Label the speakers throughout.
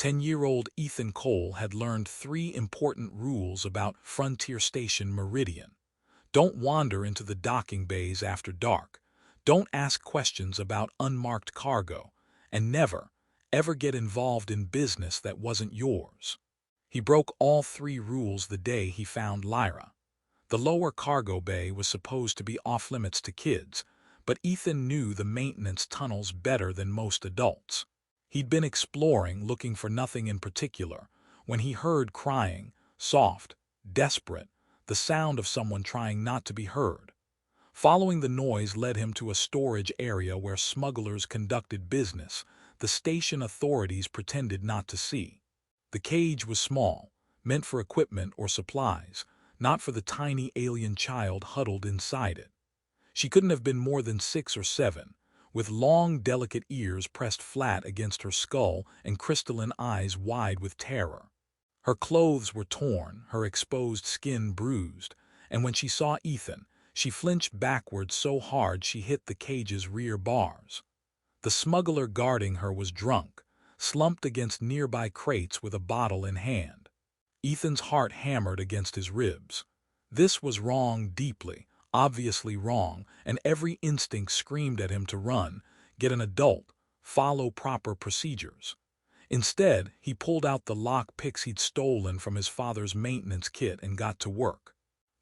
Speaker 1: 10-year-old Ethan Cole had learned 3 important rules about Frontier Station Meridian. Don't wander into the docking bays after dark. Don't ask questions about unmarked cargo. And never, ever get involved in business that wasn't yours. He broke all 3 rules the day he found Lyra. The lower cargo bay was supposed to be off-limits to kids, but Ethan knew the maintenance tunnels better than most adults. He'd been exploring, looking for nothing in particular, when he heard crying, soft, desperate, the sound of someone trying not to be heard. Following the noise led him to a storage area where smugglers conducted business the station authorities pretended not to see. The cage was small, meant for equipment or supplies, not for the tiny alien child huddled inside it. She couldn't have been more than 6 or 7, with long, delicate ears pressed flat against her skull and crystalline eyes wide with terror. Her clothes were torn, her exposed skin bruised, and when she saw Ethan, she flinched backward so hard she hit the cage's rear bars. The smuggler guarding her was drunk, slumped against nearby crates with a bottle in hand. Ethan's heart hammered against his ribs. This was wrong, deeply, obviously wrong, and every instinct screamed at him to run, get an adult, follow proper procedures. Instead, he pulled out the lock picks he'd stolen from his father's maintenance kit and got to work.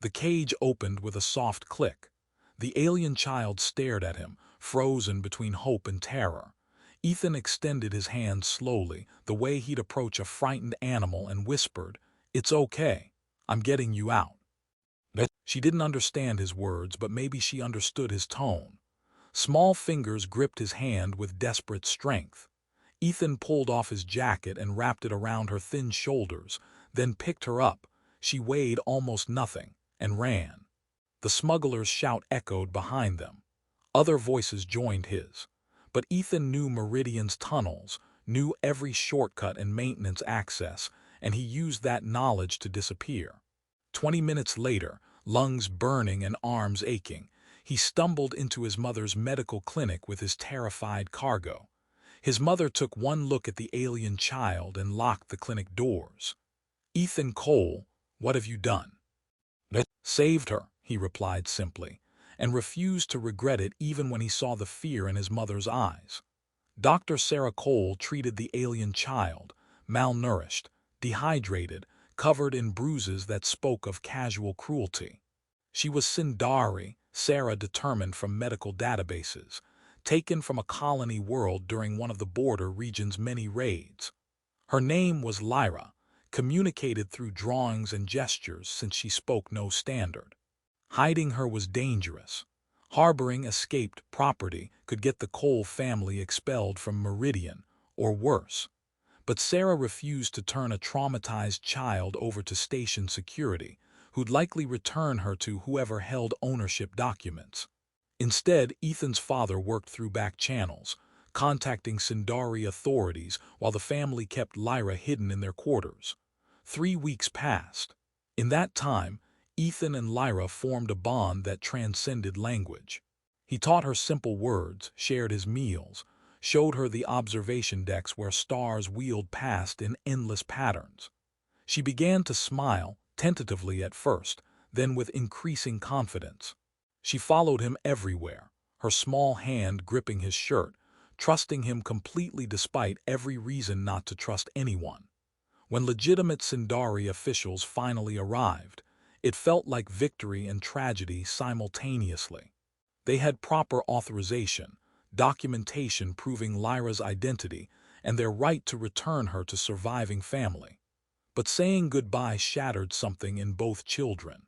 Speaker 1: The cage opened with a soft click. The alien child stared at him, frozen between hope and terror. Ethan extended his hand slowly, the way he'd approach a frightened animal, and whispered, "It's okay. I'm getting you out." She didn't understand his words, but maybe she understood his tone. Small fingers gripped his hand with desperate strength. Ethan pulled off his jacket and wrapped it around her thin shoulders, then picked her up. She weighed almost nothing, and ran. The smuggler's shout echoed behind them. Other voices joined his. But Ethan knew Meridian's tunnels, knew every shortcut and maintenance access, and he used that knowledge to disappear. 20 minutes later, lungs burning and arms aching, he stumbled into his mother's medical clinic with his terrified cargo. His mother took one look at the alien child and locked the clinic doors. "Ethan Cole, what have you done?" "Saved her," he replied simply, and refused to regret it even when he saw the fear in his mother's eyes. Dr. Sarah Cole treated the alien child, malnourished, dehydrated, covered in bruises that spoke of casual cruelty. She was Sindari, Sarah determined from medical databases, taken from a colony world during one of the border region's many raids. Her name was Lyra, communicated through drawings and gestures since she spoke no standard. Hiding her was dangerous. Harboring escaped property could get the Cole family expelled from Meridian, or worse. But Sarah refused to turn a traumatized child over to station security, who'd likely return her to whoever held ownership documents. Instead, Ethan's father worked through back channels, contacting Sindari authorities while the family kept Lyra hidden in their quarters. 3 weeks passed. In that time, Ethan and Lyra formed a bond that transcended language. He taught her simple words, shared his meals, showed her the observation decks where stars wheeled past in endless patterns. She began to smile, tentatively at first, then with increasing confidence. She followed him everywhere, her small hand gripping his shirt, trusting him completely despite every reason not to trust anyone. When legitimate Sindari officials finally arrived, it felt like victory and tragedy simultaneously. They had proper authorization, documentation proving Lyra's identity, and their right to return her to surviving family. But saying goodbye shattered something in both children.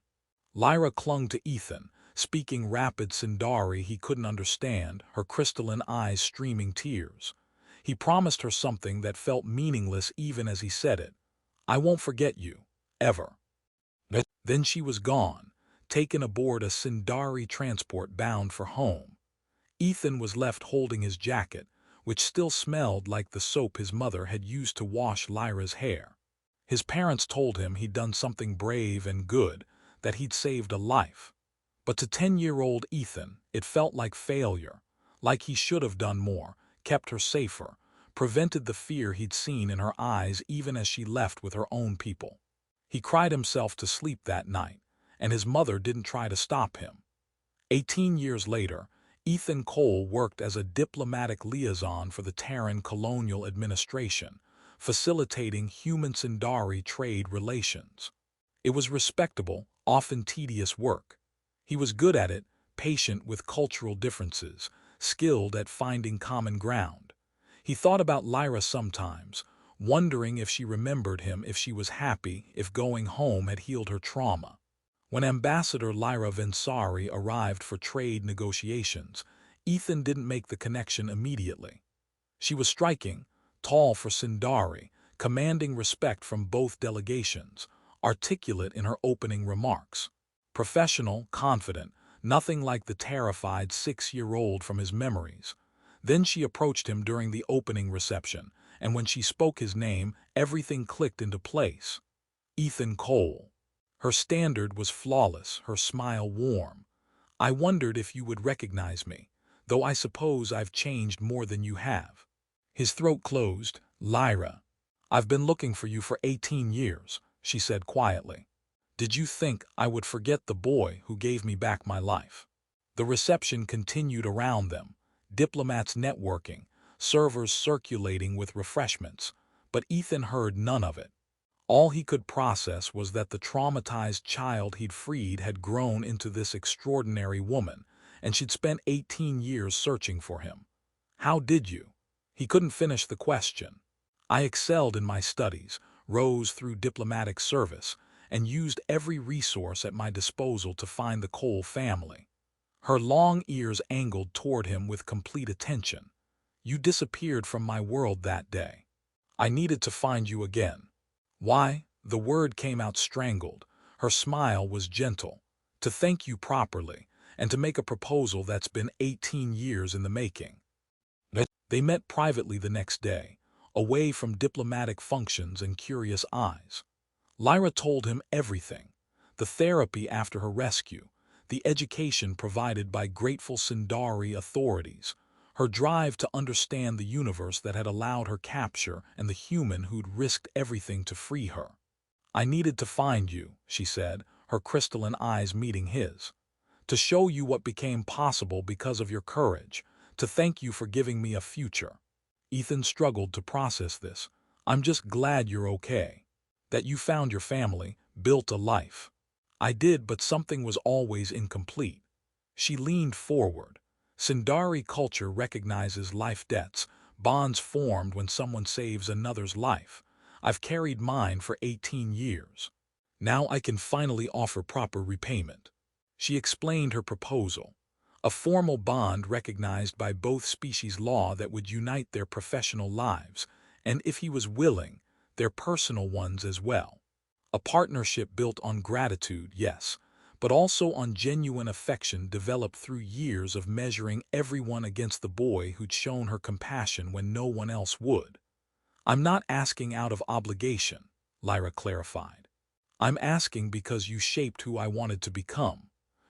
Speaker 1: Lyra clung to Ethan, speaking rapid Sindari he couldn't understand, her crystalline eyes streaming tears. He promised her something that felt meaningless even as he said it. "I won't forget you, ever." Then she was gone, taken aboard a Sindari transport bound for home. Ethan was left holding his jacket, which still smelled like the soap his mother had used to wash Lyra's hair. His parents told him he'd done something brave and good, that he'd saved a life. But to 10-year-old Ethan, it felt like failure, like he should have done more, kept her safer, prevented the fear he'd seen in her eyes even as she left with her own people. He cried himself to sleep that night, and his mother didn't try to stop him. 18 years later, Ethan Cole worked as a diplomatic liaison for the Terran colonial administration, facilitating human Sindari trade relations. It was respectable, often tedious work. He was good at it, patient with cultural differences, skilled at finding common ground. He thought about Lyra sometimes, wondering if she remembered him, if she was happy, if going home had healed her trauma. When Ambassador Lyra Ven'Sari arrived for trade negotiations, Ethan didn't make the connection immediately. She was striking, tall for Sindari, commanding respect from both delegations, articulate in her opening remarks. Professional, confident, nothing like the terrified 6-year-old from his memories. Then she approached him during the opening reception, and when she spoke his name, everything clicked into place. Ethan Cole. Her standard was flawless, her smile warm. "I wondered if you would recognize me, though I suppose I've changed more than you have." His throat closed. "Lyra, I've been looking for you for 18 years, she said quietly. "Did you think I would forget the boy who gave me back my life?" The reception continued around them, diplomats networking, servers circulating with refreshments, but Ethan heard none of it. All he could process was that the traumatized child he'd freed had grown into this extraordinary woman, and she'd spent 18 years searching for him. "How did you?" He couldn't finish the question. "I excelled in my studies, rose through diplomatic service, and used every resource at my disposal to find the Cole family." Her long ears angled toward him with complete attention. "You disappeared from my world that day. I needed to find you again." "Why?" The word came out strangled. Her smile was gentle. "To thank you properly, and to make a proposal that's been 18 years in the making." They met privately the next day, away from diplomatic functions and curious eyes. Lyra told him everything: the therapy after her rescue, the education provided by grateful Sindari authorities, her drive to understand the universe that had allowed her capture, and the human who'd risked everything to free her. "I needed to find you," she said, her crystalline eyes meeting his. "To show you what became possible because of your courage, to thank you for giving me a future." Ethan struggled to process this. "I'm just glad you're okay. That you found your family, built a life." "I did, but something was always incomplete." She leaned forward. "Sindari culture recognizes life debts, bonds formed when someone saves another's life. I've carried mine for 18 years. Now I can finally offer proper repayment." She explained her proposal: a formal bond recognized by both species law that would unite their professional lives, and if he was willing, their personal ones as well. A partnership built on gratitude, yes, but also on genuine affection developed through years of measuring everyone against the boy who'd shown her compassion when no one else would. "I'm not asking out of obligation," Lyra clarified. "I'm asking because you shaped who I wanted to become.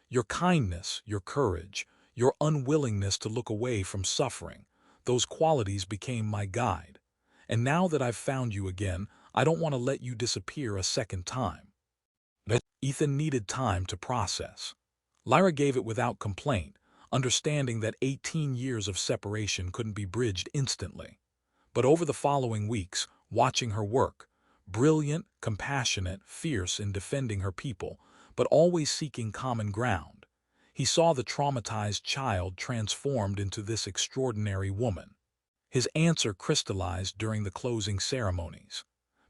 Speaker 1: Your kindness, your courage, your unwillingness to look away from suffering, those qualities became my guide. And now that I've found you again, I don't want to let you disappear a second time." Ethan needed time to process. Lyra gave it without complaint, understanding that 18 years of separation couldn't be bridged instantly. But over the following weeks, watching her work, brilliant, compassionate, fierce in defending her people, but always seeking common ground, he saw the traumatized child transformed into this extraordinary woman. His answer crystallized during the closing ceremonies.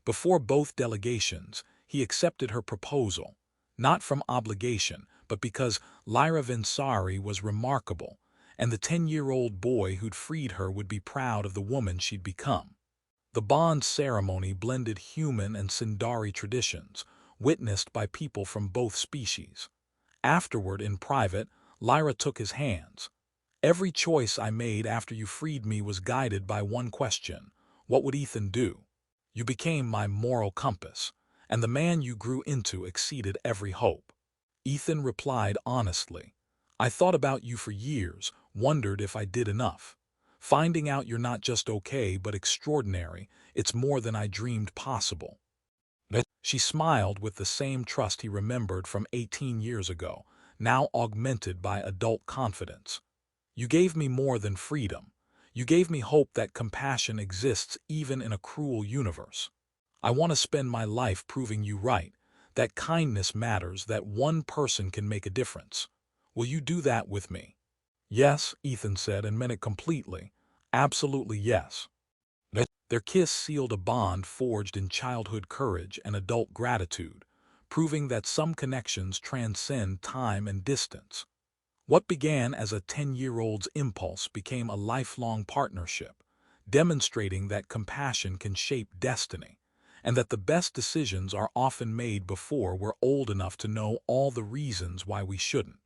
Speaker 1: Before both delegations, he accepted her proposal, not from obligation, but because Lyra Ven'Sari was remarkable, and the 10-year-old boy who'd freed her would be proud of the woman she'd become. The bond ceremony blended human and Sindari traditions, witnessed by people from both species. Afterward, in private, Lyra took his hands. "Every choice I made after you freed me was guided by one question: what would Ethan do? You became my moral compass, and the man you grew into exceeded every hope." Ethan replied honestly: "I thought about you for years, wondered if I did enough. Finding out you're not just okay but extraordinary, it's more than I dreamed possible. She smiled with the same trust he remembered from 18 years ago, now augmented by adult confidence. You gave me more than freedom. You gave me hope that compassion exists even in a cruel universe. I want to spend my life proving you right, that kindness matters, that one person can make a difference. Will you do that with me? Yes, Ethan said, and meant it completely. Absolutely yes. Their kiss sealed a bond forged in childhood courage and adult gratitude, proving that some connections transcend time and distance. What began as a 10-year-old's impulse became a lifelong partnership, demonstrating that compassion can shape destiny, and that the best decisions are often made before we're old enough to know all the reasons why we shouldn't.